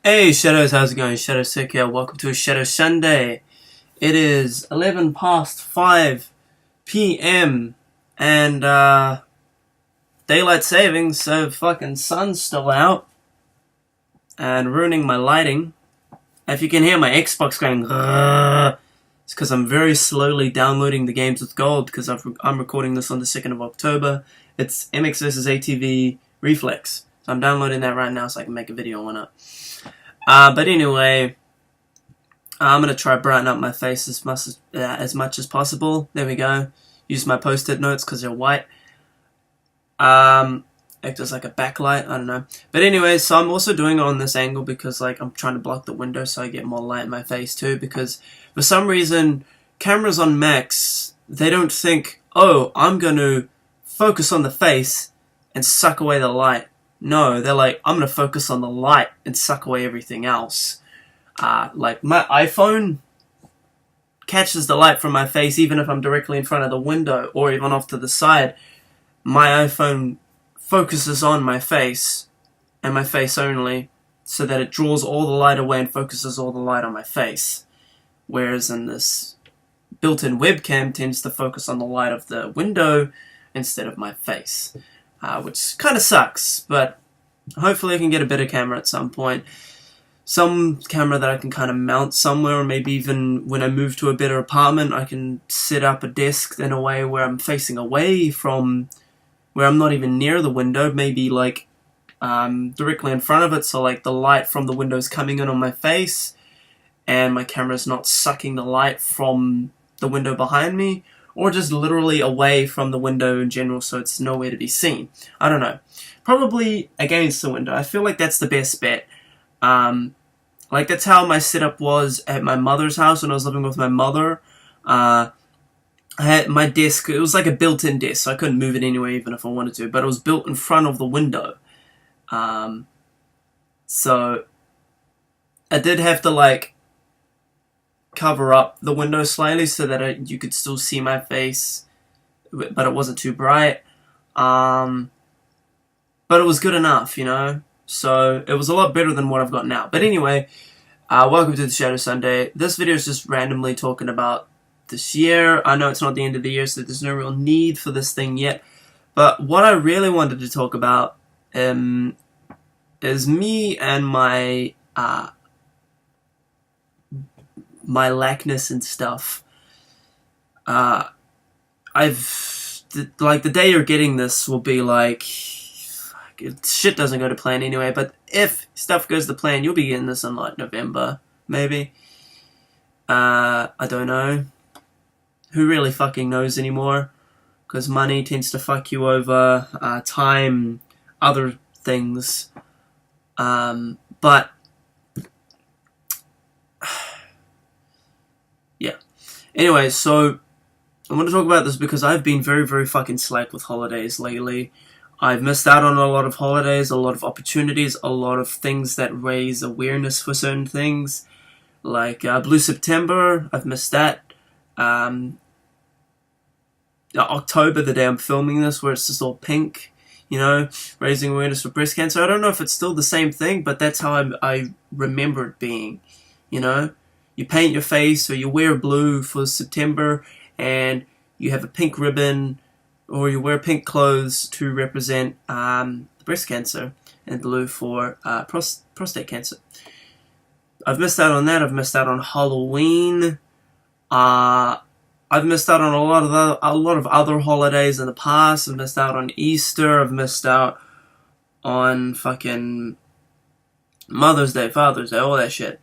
Hey Shadows, how's it going? Shadow Sick here. Welcome to Shadow Shunday. It is 11 past 5 p.m. and daylight savings, so fucking sun's still out and ruining my lighting. If you can hear my Xbox going, it's because I'm very slowly downloading the games with gold because I'm recording this on the 2nd of October. It's MX vs ATV Reflex. So I'm downloading that right now so I can make a video on it. But anyway, I'm going to try brighten up my face as much as possible. There we go. Use my post-it notes because they're white. Act as like a backlight, I don't know. But anyway, so I'm also doing it on this angle because like I'm trying to block the window so I get more light in my face too, because for some reason, cameras on Macs, they don't think, oh, I'm going to focus on the face and suck away the light. No, they're like, I'm going to focus on the light and suck away everything else. Like, my iPhone catches the light from my face even if I'm directly in front of the window or even off to the side. My iPhone focuses on my face and my face only so that it draws all the light away and focuses all the light on my face. Whereas in this built-in webcam tends to focus on the light of the window instead of my face. Which kind of sucks, but hopefully I can get a better camera at some point. Some camera that I can kind of mount somewhere, or maybe even when I move to a better apartment, I can set up a desk in a way where I'm facing away from, where I'm not even near the window, maybe like directly in front of it, so like the light from the window is coming in on my face, and my camera's not sucking the light from the window behind me, or just literally away from the window in general so it's nowhere to be seen. I don't know. Probably against the window. I feel like that's the best bet. Like that's how my setup was at my mother's house when I was living with my mother. I had my desk, it was like a built-in desk, so I couldn't move it anyway even if I wanted to, but it was built in front of the window. So I did have to like cover up the window slightly so that you could still see my face, but it wasn't too bright. But it was good enough, you know? So it was a lot better than what I've got now. But anyway, welcome to the Shadow Sunday. This video is just randomly talking about this year. I know it's not the end of the year, so there's no real need for this thing yet. But what I really wanted to talk about is me and my lackness and stuff. Like the day you're getting this will be like, shit doesn't go to plan anyway, but if stuff goes to plan, you'll be getting this in like November, maybe. I don't know. Who really fucking knows anymore? Because money tends to fuck you over, time, other things. But yeah. Anyway, so I want to talk about this because I've been very, very fucking slack with holidays lately. I've missed out on a lot of holidays, a lot of opportunities, a lot of things that raise awareness for certain things. Like Blue September, I've missed that. October, the day I'm filming this, where it's just all pink, you know, raising awareness for breast cancer. I don't know if it's still the same thing, but that's how I remember it being, you know. You paint your face or you wear blue for September and you have a pink ribbon or you wear pink clothes to represent breast cancer and blue for prostate cancer. I've missed out on that. I've missed out on Halloween. I've missed out on a lot of other holidays in the past. I've missed out on Easter. I've missed out on fucking Mother's Day, Father's Day, all that shit.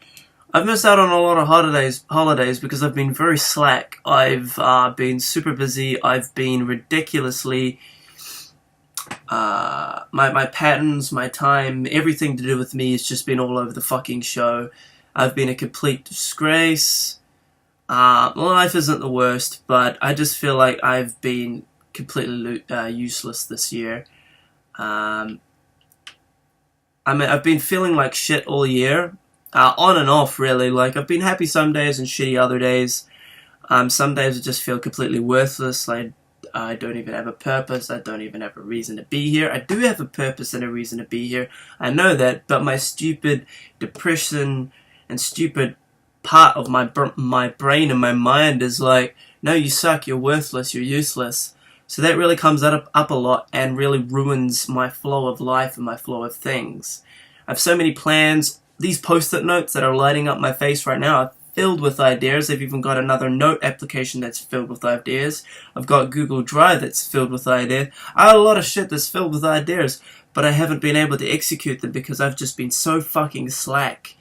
I've missed out on a lot of holidays because I've been very slack. I've been super busy. I've been ridiculously... my patterns, my time, everything to do with me has just been all over the fucking show. I've been a complete disgrace. Life isn't the worst, but I just feel like I've been completely useless this year. I mean, I've been feeling like shit all year. On and off, really. Like, I've been happy some days and shitty other days. Some days I just feel completely worthless. Like, I don't even have a purpose. I don't even have a reason to be here. I do have a purpose and a reason to be here. I know that, but my stupid depression and stupid part of my brain and my mind is like, no, you suck, you're worthless, you're useless. So that really comes up a lot and really ruins my flow of life and my flow of things. I have so many plans. These post-it notes that are lighting up my face right now are filled with ideas. I've even got another note application that's filled with ideas. I've got Google Drive that's filled with ideas. I have a lot of shit that's filled with ideas, but I haven't been able to execute them because I've just been so fucking slack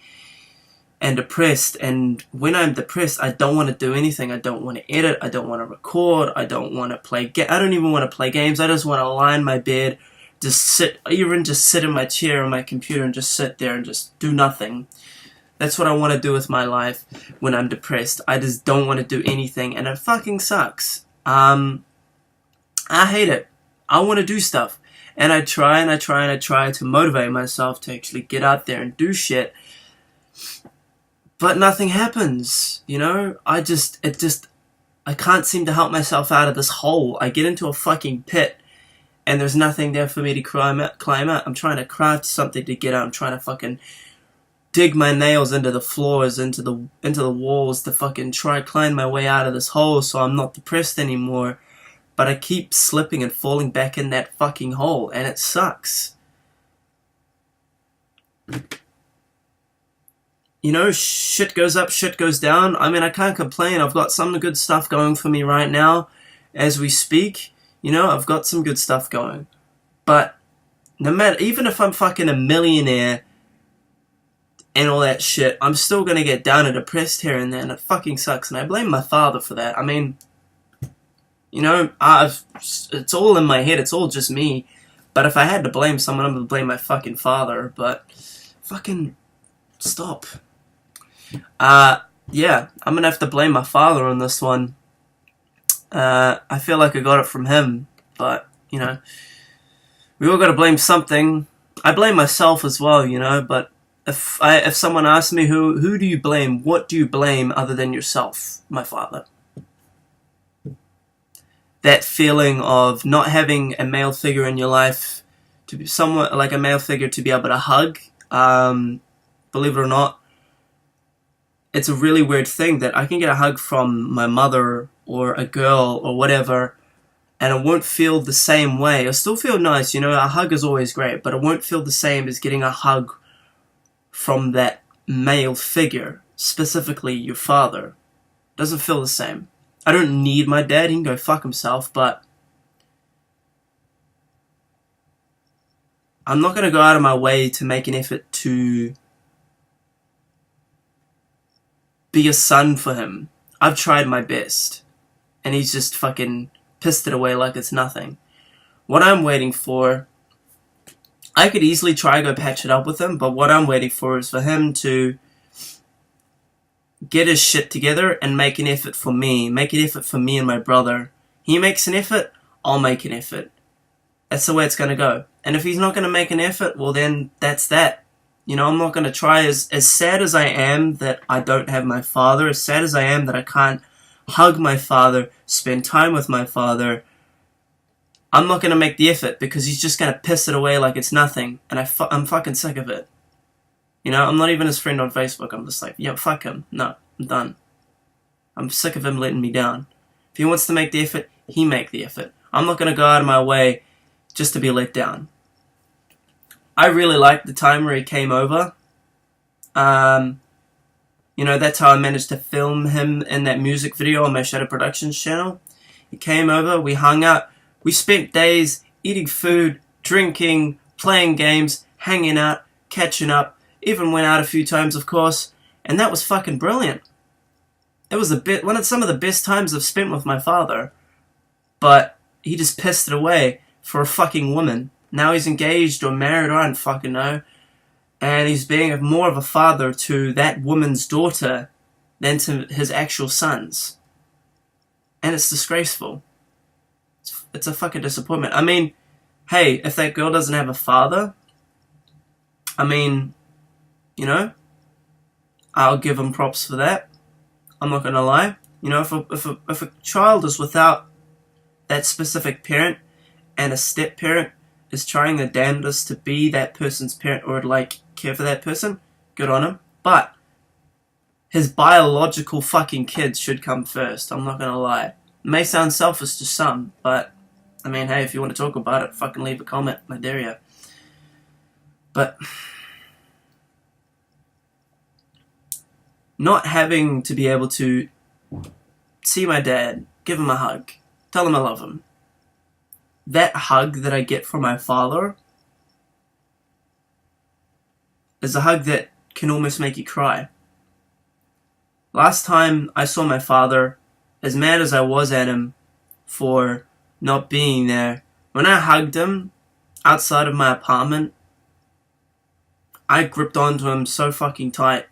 and depressed. And when I'm depressed, I don't want to do anything. I don't want to edit. I don't want to record. I don't want to play. I don't even want to play games. I just want to lie in my bed, just sit in my chair on my computer and just sit there and just do nothing. That's what I want to do with my life when I'm depressed. I just don't want to do anything, and it fucking sucks. I hate it. I want to do stuff, and I try to motivate myself to actually get out there and do shit. But nothing happens, you know? I can't seem to help myself out of this hole. I get into a fucking pit, and there's nothing there for me to climb out. I'm trying to craft something to get out. I'm trying to fucking dig my nails into the floors, into the walls to fucking try to climb my way out of this hole so I'm not depressed anymore. But I keep slipping and falling back in that fucking hole, and it sucks. You know, shit goes up, shit goes down. I mean, I can't complain. I've got some good stuff going for me right now as we speak. You know, I've got some good stuff going. But no matter, even if I'm fucking a millionaire and all that shit, I'm still gonna get down and depressed here and there, and it fucking sucks. And I blame my father for that. I mean, you know, it's all in my head. It's all just me. But if I had to blame someone, I'm gonna blame my fucking father. But fucking stop. Yeah, I'm gonna have to blame my father on this one. I feel like I got it from him, but, you know, we all gotta blame something. I blame myself as well, you know, but if someone asks me who do you blame, what do you blame other than yourself? My father. That feeling of not having a male figure in your life, to be somewhat like a male figure to be able to hug, believe it or not, it's a really weird thing that I can get a hug from my mother or a girl or whatever, and it won't feel the same way. It'll still feel nice, you know, a hug is always great, but it won't feel the same as getting a hug from that male figure, specifically your father. It doesn't feel the same. I don't need my dad, he can go fuck himself, but I'm not going to go out of my way to make an effort to be a son for him. I've tried my best, and he's just fucking pissed it away like it's nothing. What I'm waiting for, I could easily try to go patch it up with him, but what I'm waiting for is for him to get his shit together and make an effort for me. Make an effort for me and my brother. He makes an effort, I'll make an effort. That's the way it's going to go. And if he's not going to make an effort, well then, that's that. You know, I'm not going to try. As sad as I am that I don't have my father, as sad as I am that I can't hug my father, spend time with my father, I'm not going to make the effort because he's just going to piss it away like it's nothing. And I'm fucking sick of it. You know, I'm not even his friend on Facebook. I'm just like, yeah, fuck him. No, I'm done. I'm sick of him letting me down. If he wants to make the effort, he make the effort. I'm not going to go out of my way just to be let down. I really liked the time where he came over. You know, that's how I managed to film him in that music video on my Shadow Productions channel. He came over, we hung out, we spent days eating food, drinking, playing games, hanging out, catching up, even went out a few times, of course, and that was fucking brilliant. It was some of the best times I've spent with my father, but he just pissed it away for a fucking woman. Now he's engaged or married, or I don't fucking know. And he's being more of a father to that woman's daughter than to his actual sons. And it's disgraceful. It's a fucking disappointment. I mean, hey, if that girl doesn't have a father, I mean, you know, I'll give him props for that. I'm not gonna lie. You know, if a child is without that specific parent and a step parent is trying their damnedest to be that person's parent or like care for that person, good on him. But his biological fucking kids should come first. I'm not gonna lie. It may sound selfish to some, but I mean, hey, if you want to talk about it, fucking leave a comment. I dare you. But not having to be able to see my dad, give him a hug, tell him I love him. That hug that I get from my father is a hug that can almost make you cry. Last time I saw my father, as mad as I was at him for not being there, when I hugged him outside of my apartment, I gripped onto him so fucking tight.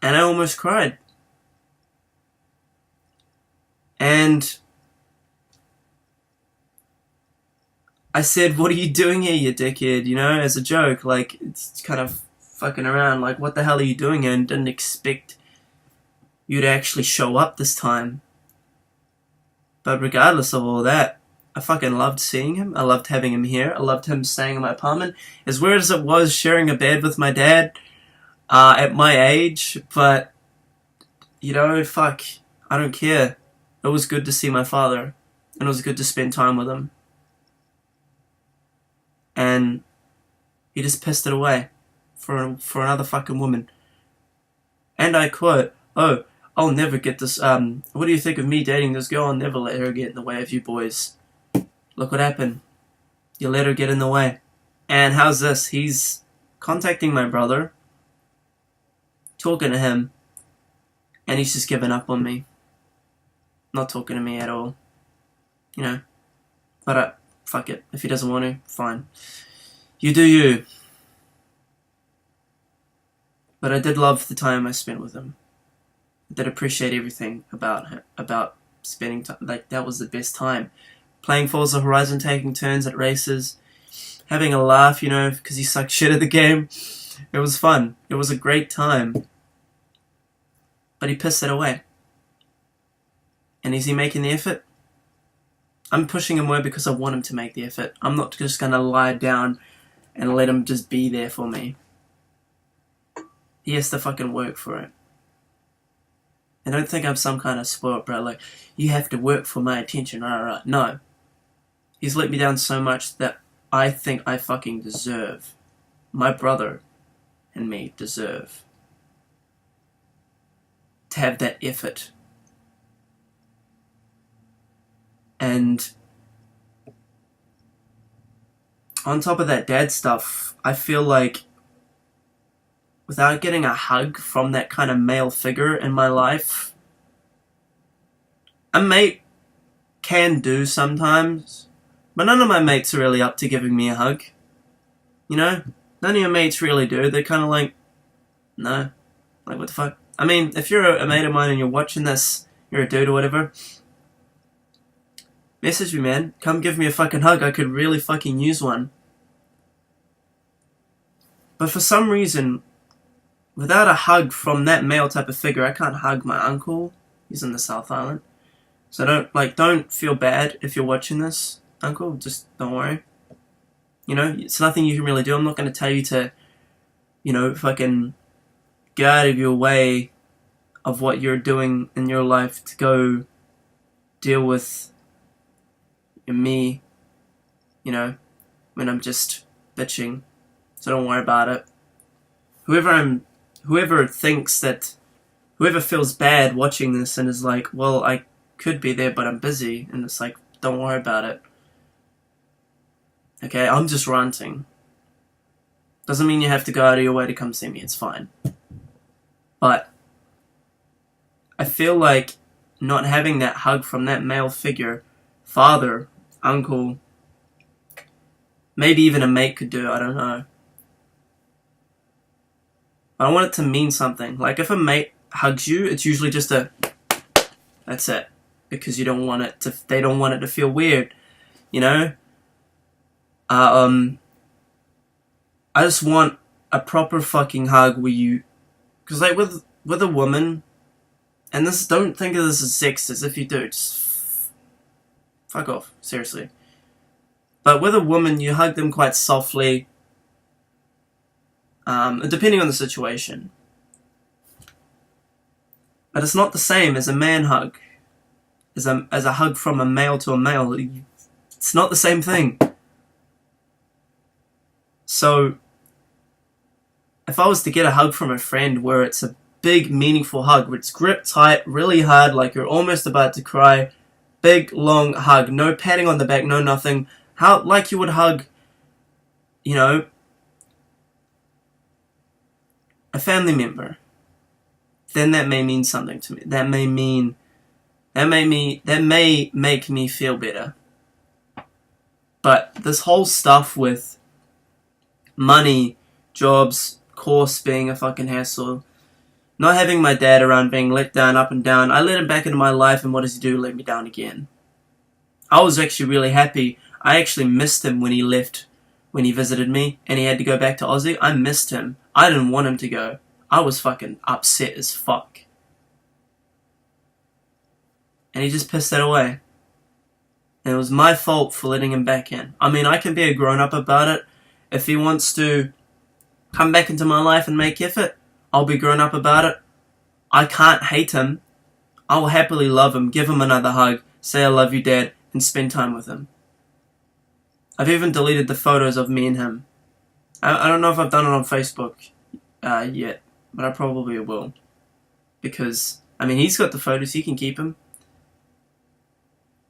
And I almost cried. And I said, what are you doing here, you dickhead? You know, as a joke. Like, it's kind of fucking around. Like, what the hell are you doing here? And didn't expect you to actually show up this time. But regardless of all that, I fucking loved seeing him. I loved having him here. I loved him staying in my apartment. As weird as it was sharing a bed with my dad at my age. But, you know, fuck. I don't care. It was good to see my father. And it was good to spend time with him. And he just pissed it away for another fucking woman. And I quote, "Oh, I'll never get this, what do you think of me dating this girl? I'll never let her get in the way of you boys." Look what happened. You let her get in the way. And how's this? He's contacting my brother, talking to him, and he's just given up on me. Not talking to me at all. You know. But fuck it. If he doesn't want to, fine. You do you. But I did love the time I spent with him. I did appreciate everything about him, about spending time. Like, that was the best time. Playing Forza Horizon, taking turns at races, having a laugh, you know, because he sucked shit at the game. It was fun. It was a great time. But he pissed it away. And is he making the effort? I'm pushing him away because I want him to make the effort. I'm not just going to lie down and let him just be there for me. He has to fucking work for it. And don't think I'm some kind of spoiled bro, like, you have to work for my attention, right. No. He's let me down so much that I think I fucking deserve. My brother and me deserve to have that effort. And on top of that dad stuff, I feel like without getting a hug from that kind of male figure in my life, a mate can do sometimes, but none of my mates are really up to giving me a hug. You know? None of your mates really do. They're kind of like, no. Like, what the fuck? I mean, if you're a mate of mine and you're watching this, you're a dude or whatever, message me, man. Come give me a fucking hug. I could really fucking use one. But for some reason, without a hug from that male type of figure, I can't hug my uncle. He's in the South Island. So don't feel bad if you're watching this, uncle. Just don't worry. You know, it's nothing you can really do. I'm not going to tell you to, you know, fucking get out of your way of what you're doing in your life to go deal with me, you know, when I'm just bitching. So don't worry about it. Whoever feels bad watching this and is like, well, I could be there, but I'm busy, and it's like, don't worry about it. Okay, I'm just ranting. Doesn't mean you have to go out of your way to come see me, it's fine. But I feel like not having that hug from that male figure, father, uncle, maybe even a mate could do, I don't know. But I want it to mean something. Like, if a mate hugs you, it's usually just a, that's it. Because they don't want it to feel weird, you know? I just want a proper fucking hug where you, because like with a woman, And this, don't think of this as sexist. If you do, just fuck off. Seriously. But with a woman, you hug them quite softly, depending on the situation. But it's not the same as a man hug. As a hug from a male to a male. It's not the same thing. So, if I was to get a hug from a friend where it's a big, meaningful hug, where it's gripped tight, really hard, like you're almost about to cry, big, long hug, no patting on the back, no nothing, like you would hug, you know, a family member, then that may mean something to me. That may make me feel better. But this whole stuff with money, jobs, course being a fucking hassle, not having my dad around, being let down, up and down. I let him back into my life, and what does he do? Let me down again. I was actually really happy. I actually missed him when he left, when he visited me, and he had to go back to Aussie. I missed him. I didn't want him to go. I was fucking upset as fuck. And he just pissed that away. And it was my fault for letting him back in. I mean, I can be a grown-up about it. If he wants to come back into my life and make effort, I'll be grown up about it. I can't hate him. I will happily love him, give him another hug, say I love you, Dad, and spend time with him. I've even deleted the photos of me and him. I don't know if I've done it on Facebook yet, but I probably will. Because, I mean, he's got the photos, he can keep them.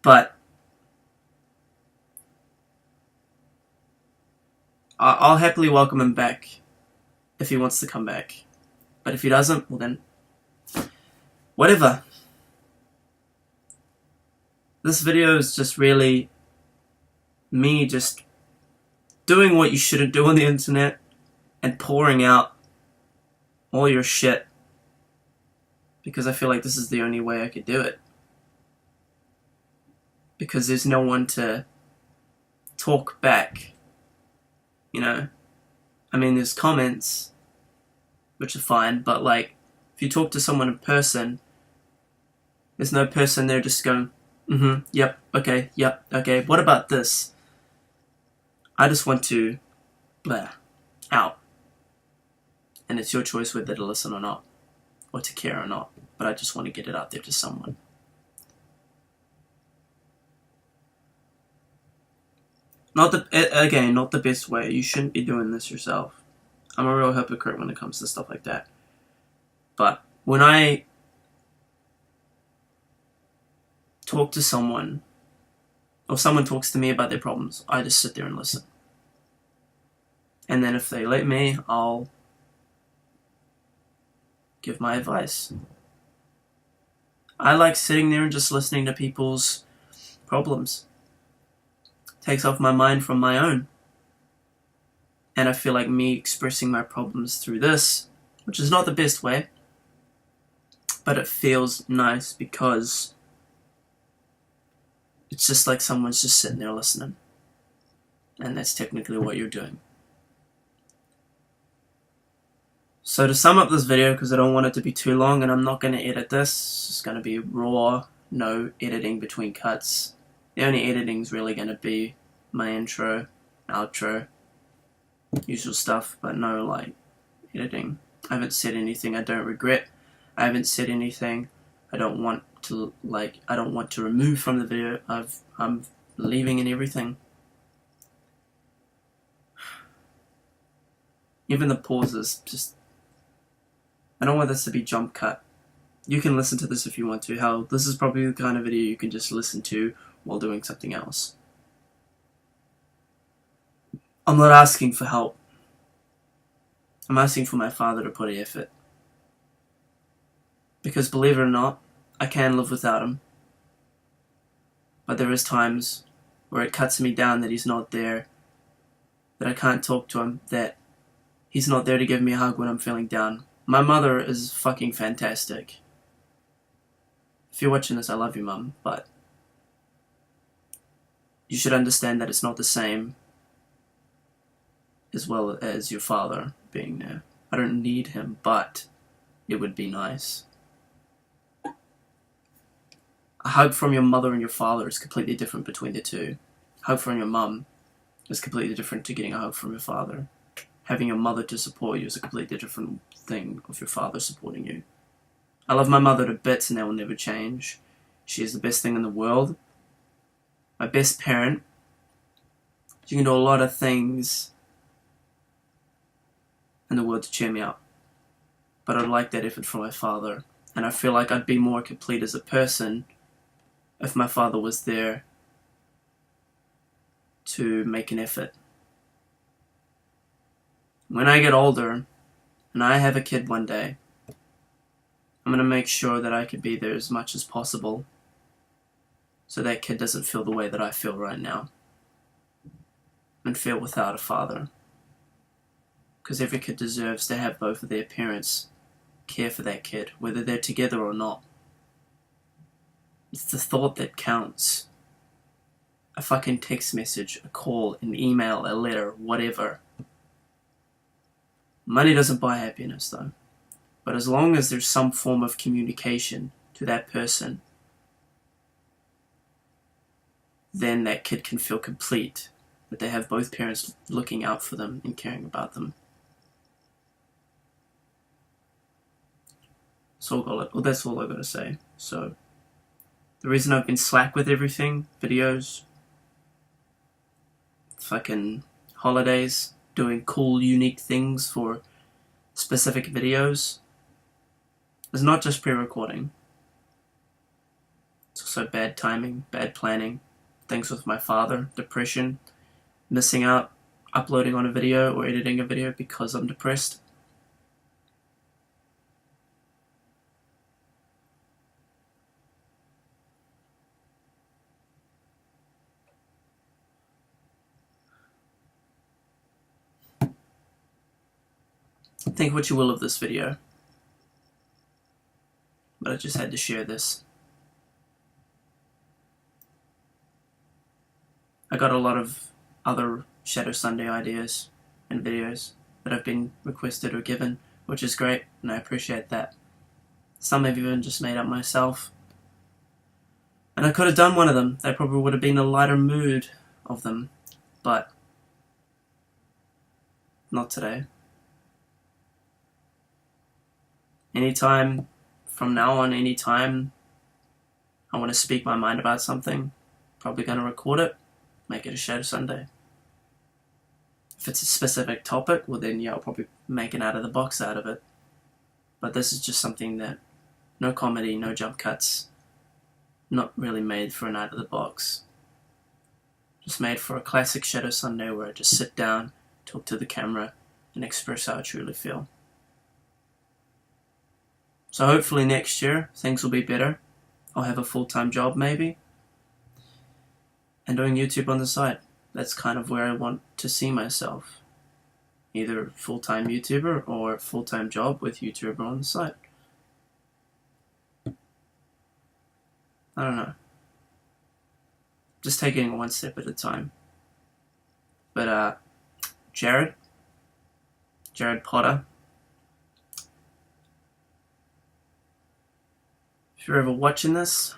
But I'll happily welcome him back if he wants to come back. But if he doesn't, well then, whatever. This video is just really me just doing what you shouldn't do on the internet and pouring out all your shit because I feel like this is the only way I could do it. Because there's no one to talk back, you know? I mean, there's comments, which are fine, but like, if you talk to someone in person, there's no person there just going, yep, okay, what about this? I just want to, out. And it's your choice whether to listen or not, or to care or not, but I just want to get it out there to someone. Not the best way. You shouldn't be doing this yourself. I'm a real hypocrite when it comes to stuff like that. But when I talk to someone, or someone talks to me about their problems, I just sit there and listen. And then if they let me, I'll give my advice. I like sitting there and just listening to people's problems. Takes off my mind from my own. And I feel like me expressing my problems through this, which is not the best way, but it feels nice because it's just like someone's just sitting there listening. And that's technically what you're doing. So to sum up this video, because I don't want it to be too long and I'm not going to edit this, it's just going to be raw, no editing between cuts. The only editing is really going to be my intro, outro, usual stuff, but no like editing. I haven't said anything I don't regret. I haven't said anything I don't want to remove from the video. I'm leaving in everything. Even the pauses, just I don't want this to be jump cut. You can listen to this if you want to. Hell, this is probably the kind of video you can just listen to while doing something else. I'm not asking for help. I'm asking for my father to put in effort. Because believe it or not, I can live without him. But there is times where it cuts me down that he's not there, that I can't talk to him, that he's not there to give me a hug when I'm feeling down. My mother is fucking fantastic. If you're watching this, I love you, Mum, but you should understand that it's not the same as well as your father being there. I don't need him, but it would be nice. A hug from your mother and your father is completely different between the two. A hug from your mum is completely different to getting a hug from your father. Having your mother to support you is a completely different thing of your father supporting you. I love my mother to bits and that will never change. She is the best thing in the world. My best parent. She can do a lot of things in the world to cheer me up. But I'd like that effort from my father. And I feel like I'd be more complete as a person if my father was there to make an effort. When I get older, and I have a kid one day, I'm going to make sure that I can be there as much as possible so that kid doesn't feel the way that I feel right now and feel without a father. Because every kid deserves to have both of their parents care for that kid, whether they're together or not. It's the thought that counts. A fucking text message, a call, an email, a letter, whatever. Money doesn't buy happiness though. But as long as there's some form of communication to that person, then that kid can feel complete, that they have both parents looking out for them and caring about them. So that's all I gotta say. So, the reason I've been slack with everything, videos, fucking holidays, doing cool, unique things for specific videos, is not just pre-recording. It's also bad timing, bad planning, things with my father, depression, missing out, uploading on a video or editing a video because I'm depressed. Think what you will of this video, but I just had to share this. I got a lot of other Shadow Shunday ideas and videos that have been requested or given, which is great, and I appreciate that. Some I've even just made up myself. And I could have done one of them. They probably would have been a lighter mood of them, but not today. Anytime from now on, anytime I want to speak my mind about something, probably going to record it, make it a Shadow Shunday. If it's a specific topic, well then yeah, I'll probably make an out of the box out of it. But this is just something that, no comedy, no jump cuts, not really made for an out of the box. Just made for a classic Shadow Shunday where I just sit down, talk to the camera, and express how I truly feel. So hopefully next year, things will be better. I'll have a full-time job maybe. And doing YouTube on the side. That's kind of where I want to see myself. Either full-time YouTuber or full-time job with YouTuber on the side. I don't know. Just taking it one step at a time. But Jared Potter, if you're ever watching this,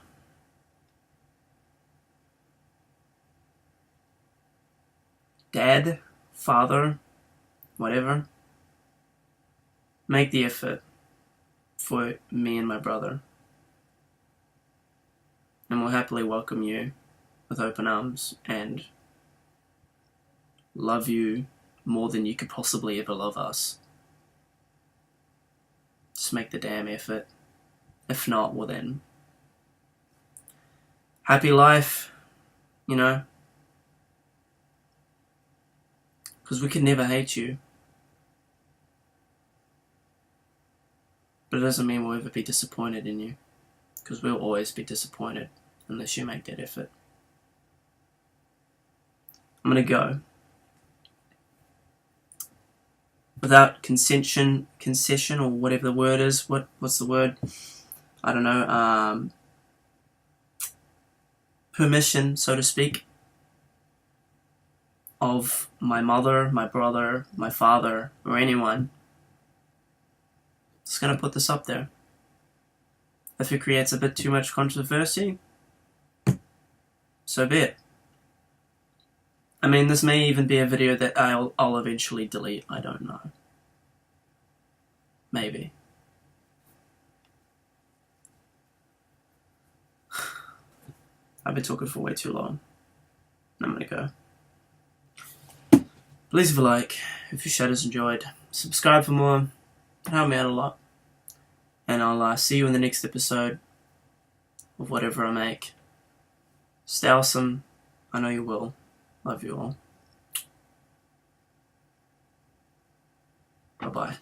dad, father, whatever, make the effort for me and my brother. And we'll happily welcome you with open arms and love you more than you could possibly ever love us. Just make the damn effort. If not, well then, happy life, you know, because we could never hate you, but it doesn't mean we'll ever be disappointed in you, because we'll always be disappointed unless you make that effort. I'm gonna go. Without concession or whatever the word is, what's the word? I don't know, permission, so to speak, of my mother, my brother, my father, or anyone. Just gonna put this up there. If it creates a bit too much controversy, so be it. I mean, this may even be a video that I'll eventually delete. I don't know. Maybe. I've been talking for way too long. I'm gonna go. Please leave a like if your shadows enjoyed. Subscribe for more. It helped me out a lot. And I'll see you in the next episode of whatever I make. Stay awesome. I know you will. Love you all. Bye-bye.